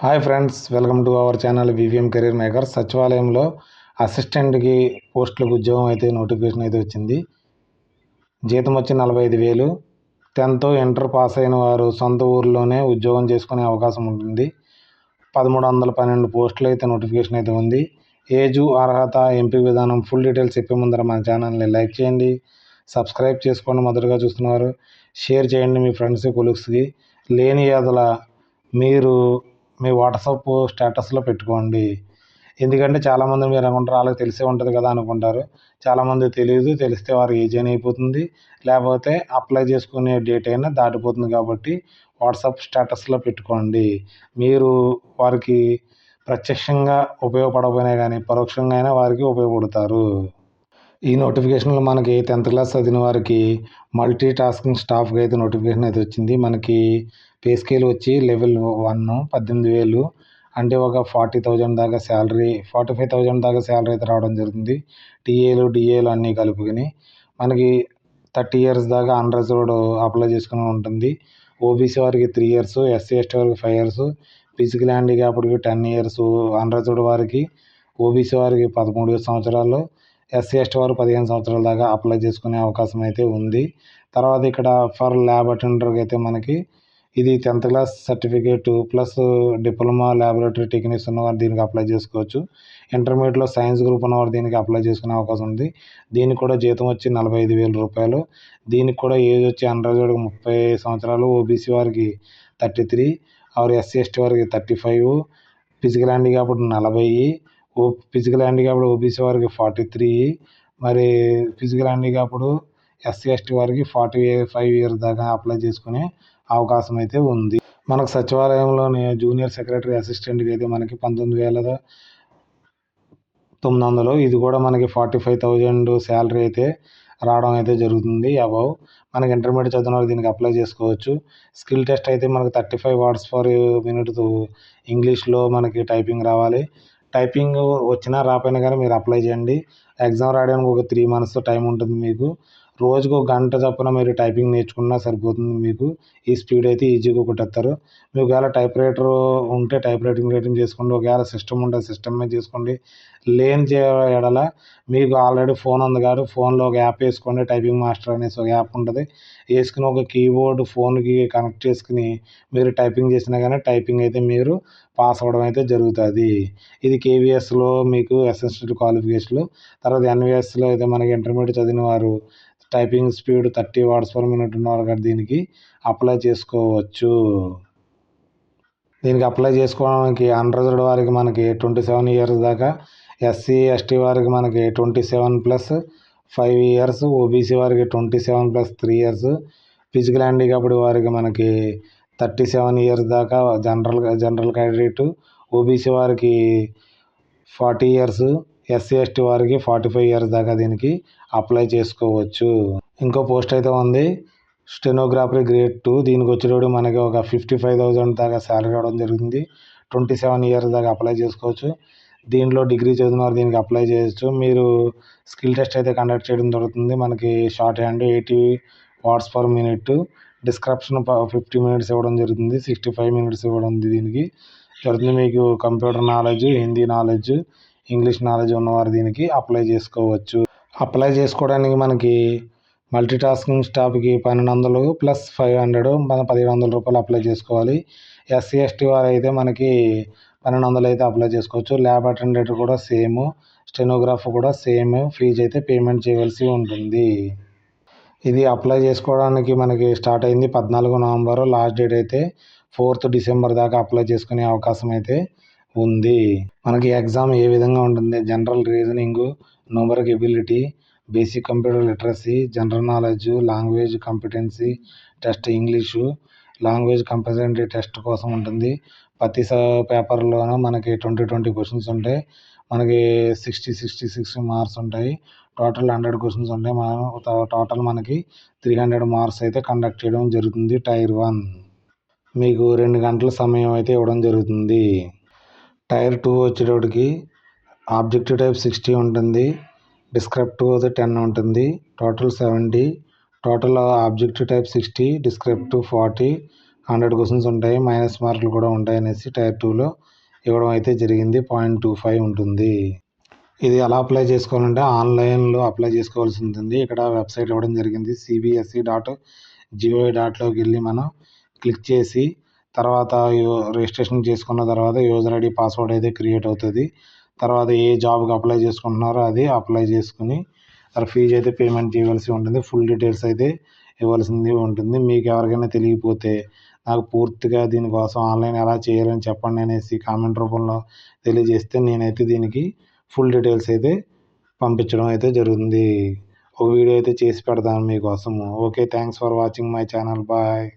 Hi friends, welcome to our channel VVM career maker. సచివాలయంలో అసిస్టెంట్కి పోస్టులకు ఉద్యోగం అయితే నోటిఫికేషన్ అయితే వచ్చింది. జీతం వచ్చి 45,000. 10th ఇంటర్ పాస్ అయిన వారు సొంత ఊరిలోనే ఉద్యోగం చేసుకునే అవకాశం ఉంటుంది. 1312 పోస్టులు అయితే నోటిఫికేషన్ అయితే ఉంది. ఏజు, అర్హత, ఎంపిక విధానం, ఫుల్ డీటెయిల్స్ చెప్పే ముందర మన ఛానల్ని లైక్ చేయండి, సబ్స్క్రైబ్ చేసుకోండి. మొదటగా చూస్తున్నవారు షేర్ చేయండి మీ ఫ్రెండ్స్, కొలీగ్స్కి. లేని ఏదల మీరు మీ వాట్సాప్ స్టేటస్లో పెట్టుకోండి. ఎందుకంటే చాలామంది మీరు అనుకుంటారు వాళ్ళకి తెలిసే ఉంటుంది కదా అనుకుంటారు. చాలామంది తెలియదు, తెలిస్తే వారి ఏజ్ అయినా అయిపోతుంది, లేకపోతే అప్లై చేసుకునే డేట్ అయినా దాటిపోతుంది. కాబట్టి వాట్సాప్ స్టేటస్లో పెట్టుకోండి. మీరు వారికి ప్రత్యక్షంగా ఉపయోగపడకపోయినా కానీ పరోక్షంగా అయినా వారికి ఉపయోగపడతారు. ఈ నోటిఫికేషన్లో మనకి 10th క్లాస్ చదివిన వారికి మల్టీ టాస్కింగ్ స్టాఫ్కి అయితే నోటిఫికేషన్ అయితే వచ్చింది. మనకి పే స్కేల్ వచ్చి లెవెల్ 1 18,000, అంటే ఒక 40,000 దాకా శాలరీ, 45,000 దాకా శాలరీ అయితే రావడం జరుగుతుంది. టీఏలు డిఏలు అన్నీ కలుపుకొని మనకి 30 years దాకా అన్రిజర్వ్డ్ అప్లై చేసుకుని ఉంటుంది. ఓబీసీ వారికి 3 years, ఎస్సీ ఎస్టీ వారికి 5 years, ఫిజికల్ హ్యాండిక్యాప్డ్కి 10 years, అన్రిజర్వ్డ్ వారికి ఓబీసీ వారికి 13 సంవత్సరాలు, ఎస్సీ ఎస్టీ వారు 15 సంవత్సరాల దాకా అప్లై చేసుకునే అవకాశం అయితే ఉంది. తర్వాత ఇక్కడ ఫర్ ల్యాబ్ అటెండర్కి అయితే మనకి ఇది 10th class certificate plus diploma laboratory technician ఉన్నవారు దీనికి అప్లై చేసుకోవచ్చు. ఇంటర్మీడియట్లో సైన్స్ గ్రూప్ ఉన్నవారు దీనికి అప్లై చేసుకునే అవకాశం ఉంది. దీనికి కూడా జీతం వచ్చి 45,000 రూపాయలు. దీనికి కూడా ఏజ్ వచ్చి అన్రిజర్వ్డ్కి 30 సంవత్సరాలు, ఓబీసీ వారికి 33, ఆరు ఎస్సీ ఎస్టీ వారికి 35, physical handicapped 40, physical handicapped OBC వారికి 43, మరి ఫిజికల్ హ్యాండిక్యాప్డ్ ఎస్సీ ఎస్టీ వారికి 45 years దాకా అప్లై చేసుకునే అవకాశం అయితే ఉంది. మనకు సచివాలయంలోని జూనియర్ సెక్రటరీ అసిస్టెంట్కి అయితే మనకి 19,900. ఇది కూడా మనకి 45,000 శాలరీ అయితే రావడం అయితే జరుగుతుంది. అబౌవ్ మనకి ఇంటర్మీడియట్ చదివిన వాళ్ళు దీనికి అప్లై చేసుకోవచ్చు. స్కిల్ టెస్ట్ అయితే మనకు 35 words per minute ఇంగ్లీష్లో మనకి టైపింగ్ రావాలి. టైపింగ్ వచ్చినా రాకపోయినా కానీ మీరు అప్లై చేయండి. ఎగ్జామ్ రాయడానికి ఒక 3 months టైం ఉంటుంది మీకు. రోజుకు 1 గంట చొప్పున మీరు టైపింగ్ నేర్చుకున్నా సరిపోతుంది. మీకు ఈ స్పీడ్ అయితే ఈజీగా కొట్టేస్తారు. మీకు ఒకవేళ టైప్ రైటర్ ఉంటే టైప్ రైటింగ్ చేసుకోండి. ఒకవేళ సిస్టమ్ ఉంటే సిస్టమ్ మీద చేసుకోండి. లేని ఎడల మీకు ఆల్రెడీ ఫోన్ ఉంది కాబట్టి ఫోన్లో ఒక యాప్ వేసుకోండి. టైపింగ్ మాస్టర్ అనేసి ఒక యాప్ ఉంటుంది. వేసుకుని ఒక కీబోర్డ్ ఫోన్కి కనెక్ట్ చేసుకుని మీరు టైపింగ్ చేసినా కానీ టైపింగ్ అయితే మీరు పాస్ అవ్వడం అయితే జరుగుతుంది. ఇది కేవీఎస్లో మీకు ఎసెన్షియల్ క్వాలిఫికేషన్లు. తర్వాత ఎన్వీఎస్లో అయితే మనకి ఇంటర్మీడియట్ చదివిన వారు typing speed 30 words per minute ఉన్నవారు కాబట్టి దీనికి అప్లై చేసుకోవచ్చు. దీనికి అప్లై చేసుకోవడానికి అన్రిజర్వ్డ్ వారికి మనకి 27 years దాకా, ఎస్సీ ఎస్టీ వారికి మనకి 27+5 years, ఓబీసీ వారికి 27+3 years, ఫిజికల్ హ్యాండిక్యాప్డ్ వారికి మనకి 37 years దాకా జనరల్ క్యాండిడేట్, ఓబీసీ వారికి 40 years, ఎస్సీ ఎస్టీ వారికి 45 years దాకా దీనికి అప్లై చేసుకోవచ్చు. ఇంకో పోస్ట్ అయితే ఉంది స్టెనోగ్రాఫర్ గ్రేడ్ 2. దీనికి వచ్చేటప్పుడు మనకి ఒక 55,000 దాకా శాలరీ రావడం జరుగుతుంది. 27 years దాకా అప్లై చేసుకోవచ్చు. దీంట్లో డిగ్రీ చదివిన వారు దీనికి అప్లై చేయొచ్చు. మీరు స్కిల్ టెస్ట్ అయితే కండక్ట్ చేయడం జరుగుతుంది. మనకి short hand 80 words per minute, description 50 minutes ఇవ్వడం జరుగుతుంది. 65 minutes ఇవ్వడం దీనికి జరుగుతుంది. మీకు computer knowledge, Hindi knowledge, English knowledge ఉన్నవారు దీనికి అప్లై చేసుకోవచ్చు. అప్లై చేసుకోవడానికి మనకి మల్టీ టాస్కింగ్ స్టాఫ్కి 1200 + 500 మన 1,700 రూపాయలు అప్లై చేసుకోవాలి. ఎస్సీ ఎస్టీ వారు అయితే మనకి 1200 అయితే అప్లై చేసుకోవచ్చు. ల్యాబ్ అటెండెంట్ కూడా సేమ్, స్టెనోగ్రాఫర్ కూడా సేమ్ ఫీజు అయితే పేమెంట్ చేయవలసి ఉంటుంది. ఇది అప్లై చేసుకోవడానికి మనకి స్టార్ట్ అయింది 14 November, లాస్ట్ డేట్ అయితే 4th December దాకా అప్లై చేసుకునే అవకాశం అయితే ఉంది. మనకి ఎగ్జామ్ ఏ విధంగా ఉంటుంది: general reasoning, numeric ability, basic computer literacy, general knowledge, language competency test, English language compulsory test కోసం ఉంటుంది. ప్రతి పేపర్లోనూ మనకి 20 questions ఉంటాయి. మనకి 66 marks ఉంటాయి. టోటల్ 100 questions ఉంటాయి. టోటల్ మనకి 300 marks అయితే కండక్ట్ చేయడం జరుగుతుంది. Tier 1 మీకు 2 గంటల సమయం అయితే ఇవ్వడం జరుగుతుంది. Tier 2 వచ్చేటప్పటికి ఆబ్జెక్టివ్ టైప్ 60 ఉంటుంది, డిస్క్రిప్టివ్ అయితే 10 ఉంటుంది, total 70. Total objective type 60, descriptive 40, 100 questions ఉంటాయి, మైనస్ మార్కులు కూడా ఉంటాయి అనేసి టైర్ 2లో ఇవ్వడం అయితే జరిగింది. 0.25 ఉంటుంది. ఇది ఎలా అప్లై చేసుకోవాలంటే ఆన్లైన్లో అప్లై చేసుకోవాల్సి ఉంటుంది. ఇక్కడ వెబ్సైట్ ఇవ్వడం జరిగింది. cbse.gov.loకి వెళ్ళి మనం క్లిక్ చేసి తర్వాత రిజిస్ట్రేషన్ చేసుకున్న తర్వాత యూజర్ ఐడి పాస్వర్డ్ అయితే క్రియేట్ అవుతుంది. తర్వాత ఏ జాబ్కి అప్లై చేసుకుంటున్నారో అది అప్లై చేసుకుని ఫీజు అయితే పేమెంట్ చేయవలసి ఉంటుంది. ఫుల్ డీటెయిల్స్ అయితే ఇవ్వాల్సింది ఉంటుంది. మీకు ఎవరికైనా తెలియకపోతే నాకు పూర్తిగా దీనికోసం ఆన్లైన్ ఎలా చేయాలని చెప్పండి అనేసి కామెంట్ రూపంలో తెలియజేస్తే నేనైతే దీనికి ఫుల్ డీటెయిల్స్ అయితే పంపించడం అయితే జరుగుతుంది. ఒక వీడియో అయితే చేసి పెడతాను మీకోసము. Okay, thanks for watching my channel. Bye.